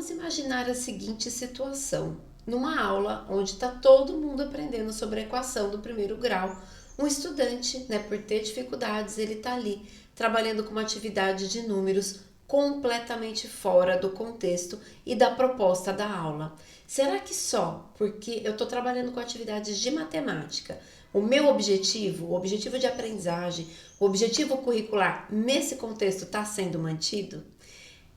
Vamos imaginar a seguinte situação. Numa aula onde está todo mundo aprendendo sobre a equação do primeiro grau, um estudante, por ter dificuldades, ele está ali trabalhando com uma atividade de números completamente fora do contexto e da proposta da aula. Será que só porque eu estou trabalhando com atividades de matemática, o meu objetivo, o objetivo de aprendizagem, o objetivo curricular nesse contexto está sendo mantido?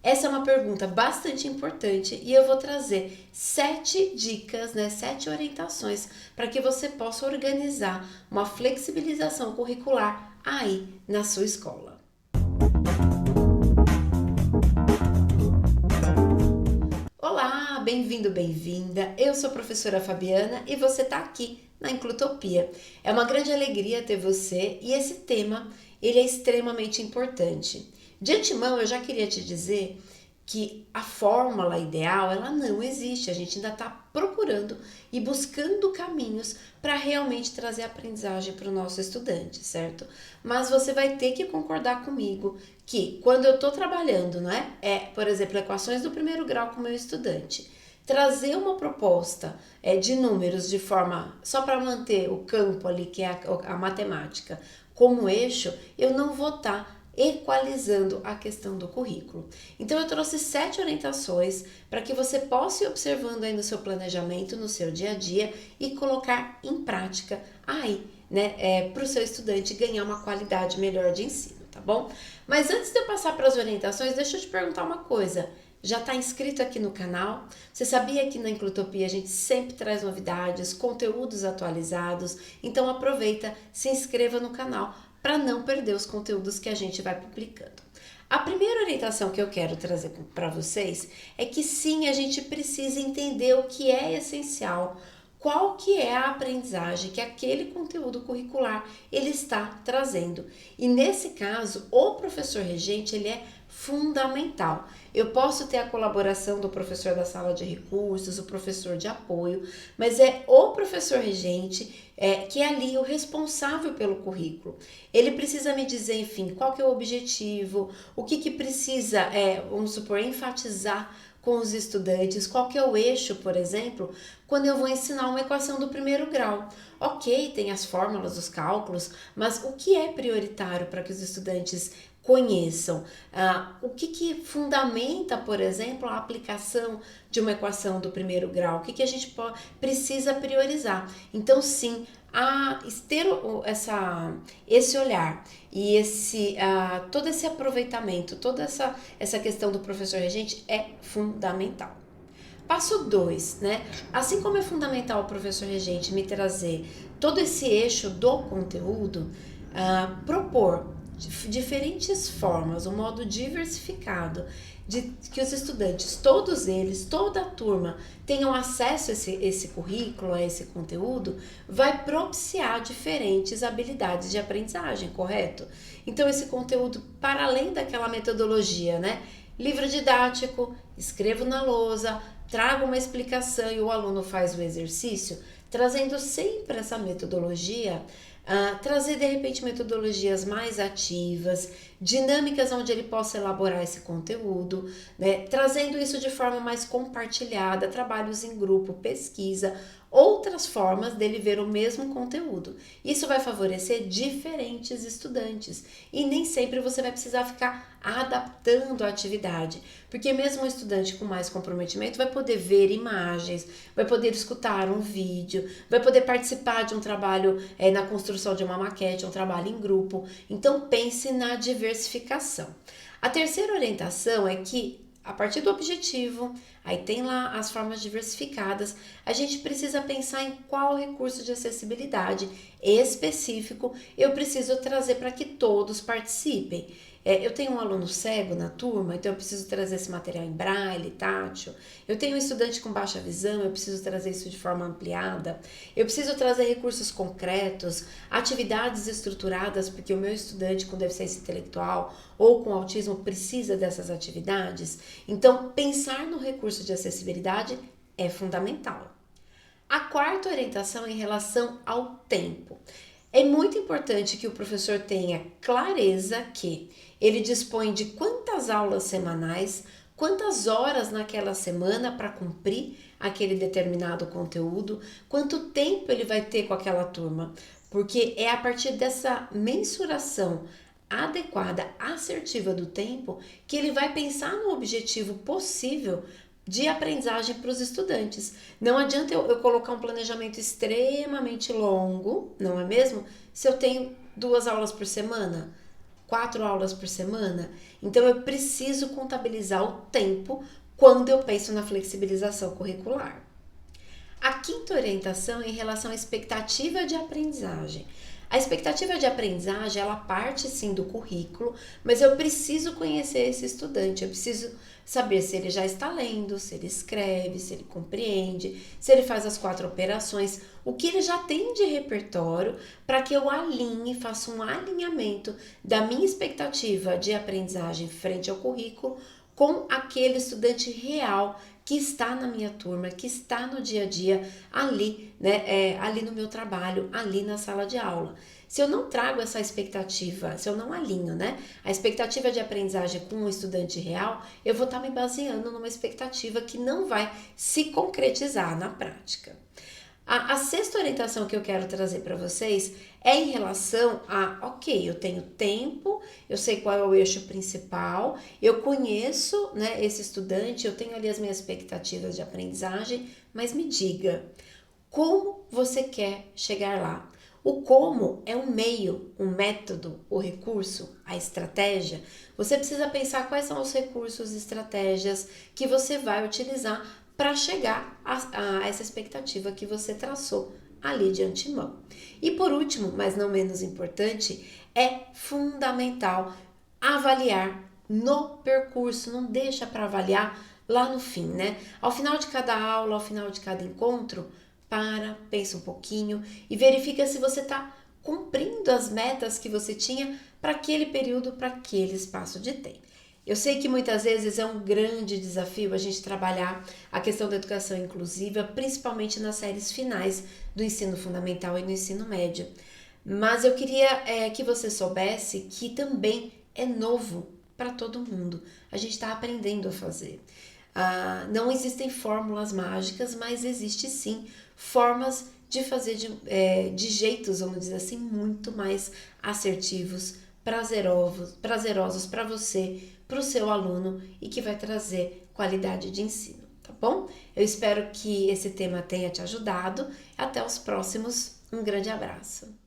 Essa é uma pergunta bastante importante e eu vou trazer 7 dicas, 7 orientações para que você possa organizar uma flexibilização curricular aí na sua escola. Olá, bem-vindo, bem-vinda. Eu sou a professora Fabiana e você está aqui na Inclutopia. É uma grande alegria ter você e esse tema, ele é extremamente importante. De antemão, eu já queria te dizer que a fórmula ideal, ela não existe. A gente ainda está procurando e buscando caminhos para realmente trazer aprendizagem para o nosso estudante, certo? Mas você vai ter que concordar comigo que quando eu estou trabalhando, por exemplo, equações do primeiro grau com o meu estudante, trazer uma proposta de números de forma só para manter o campo ali, que é a matemática, como eixo, eu não vou estar equalizando a questão do currículo. Então eu trouxe 7 orientações para que você possa ir observando aí no seu planejamento, no seu dia a dia e colocar em prática aí, para o seu estudante ganhar uma qualidade melhor de ensino, tá bom? Mas antes de eu passar para as orientações, deixa eu te perguntar uma coisa. Já está inscrito aqui no canal? Você sabia que na Inclutopia a gente sempre traz novidades, conteúdos atualizados? Então aproveita, se inscreva no canal para não perder os conteúdos que a gente vai publicando. A primeira orientação que eu quero trazer para vocês é que sim, a gente precisa entender o que é essencial, qual que é a aprendizagem que aquele conteúdo curricular ele está trazendo. E nesse caso, o professor regente, ele é fundamental. Eu posso ter a colaboração do professor da sala de recursos, o professor de apoio, mas é o professor regente que é ali o responsável pelo currículo. Ele precisa me dizer, enfim, qual que é o objetivo, o que precisa, vamos supor, enfatizar com os estudantes, qual que é o eixo, por exemplo, quando eu vou ensinar uma equação do primeiro grau. Ok, tem as fórmulas, os cálculos, mas o que é prioritário para que os estudantes conheçam? O que fundamenta, por exemplo, a aplicação de uma equação do primeiro grau? O que a gente precisa priorizar? Então, sim, ter esse olhar e todo esse aproveitamento, toda essa questão do professor regente é fundamental. Passo 2, Assim como é fundamental o professor regente me trazer todo esse eixo do conteúdo, propor diferentes formas, um modo diversificado de que os estudantes, todos eles, toda a turma tenham acesso a esse currículo, a esse conteúdo, vai propiciar diferentes habilidades de aprendizagem, correto? Então esse conteúdo, para além daquela metodologia, livro didático, escrevo na lousa, trago uma explicação e o aluno faz o exercício, trazendo sempre essa metodologia, trazer de repente metodologias mais ativas, dinâmicas onde ele possa elaborar esse conteúdo, trazendo isso de forma mais compartilhada, trabalhos em grupo, pesquisa, outras formas dele ver o mesmo conteúdo. Isso vai favorecer diferentes estudantes e nem sempre você vai precisar ficar adaptando a atividade, porque mesmo um estudante com mais comprometimento vai poder ver imagens, vai poder escutar um vídeo, vai poder participar de um trabalho na construção de uma maquete, um trabalho em grupo. Então pense na diversificação. A terceira orientação é que a partir do objetivo, aí tem lá as formas diversificadas, a gente precisa pensar em qual recurso de acessibilidade específico eu preciso trazer para que todos participem. Eu tenho um aluno cego na turma, então eu preciso trazer esse material em braille, tátil. Eu tenho um estudante com baixa visão, eu preciso trazer isso de forma ampliada. Eu preciso trazer recursos concretos, atividades estruturadas, porque o meu estudante com deficiência intelectual ou com autismo precisa dessas atividades. Então, pensar no recurso de acessibilidade é fundamental. A quarta orientação é em relação ao tempo. É muito importante que o professor tenha clareza que ele dispõe de quantas aulas semanais, quantas horas naquela semana para cumprir aquele determinado conteúdo, quanto tempo ele vai ter com aquela turma, porque é a partir dessa mensuração adequada, assertiva do tempo, que ele vai pensar no objetivo possível de aprendizagem para os estudantes. Não adianta eu colocar um planejamento extremamente longo, não é mesmo? Se eu tenho 2 aulas por semana, 4 aulas por semana, então eu preciso contabilizar o tempo quando eu penso na flexibilização curricular. A quinta orientação é em relação à expectativa de aprendizagem. A expectativa de aprendizagem, ela parte sim do currículo, mas eu preciso conhecer esse estudante, eu preciso saber se ele já está lendo, se ele escreve, se ele compreende, se ele faz as 4 operações, o que ele já tem de repertório, para que eu alinhe, faça um alinhamento da minha expectativa de aprendizagem frente ao currículo com aquele estudante real que está na minha turma, que está no dia a dia ali, né, ali no meu trabalho, ali na sala de aula. Se eu não trago essa expectativa, se eu não alinho, né, a expectativa de aprendizagem com o estudante real, eu vou estar me baseando numa expectativa que não vai se concretizar na prática. A sexta orientação que eu quero trazer para vocês é em relação a, ok, eu tenho tempo, eu sei qual é o eixo principal, eu conheço, né, esse estudante, eu tenho ali as minhas expectativas de aprendizagem, mas me diga, como você quer chegar lá? O como é um meio, um método, o recurso, a estratégia. Você precisa pensar quais são os recursos e estratégias que você vai utilizar para chegar a essa expectativa que você traçou ali de antemão. E por último, mas não menos importante, é fundamental avaliar no percurso, não deixa para avaliar lá no fim, né? Ao final de cada aula, ao final de cada encontro, pensa um pouquinho e verifica se você está cumprindo as metas que você tinha para aquele período, para aquele espaço de tempo. Eu sei que muitas vezes é um grande desafio a gente trabalhar a questão da educação inclusiva, principalmente nas séries finais do ensino fundamental e no ensino médio. Mas eu queria que você soubesse que também é novo para todo mundo. A gente está aprendendo a fazer. Não existem fórmulas mágicas, mas existe sim formas de fazer de jeitos, vamos dizer assim, muito mais assertivos, prazerosos para você, para o seu aluno e que vai trazer qualidade de ensino, tá bom? Eu espero que esse tema tenha te ajudado. Até os próximos. Um grande abraço.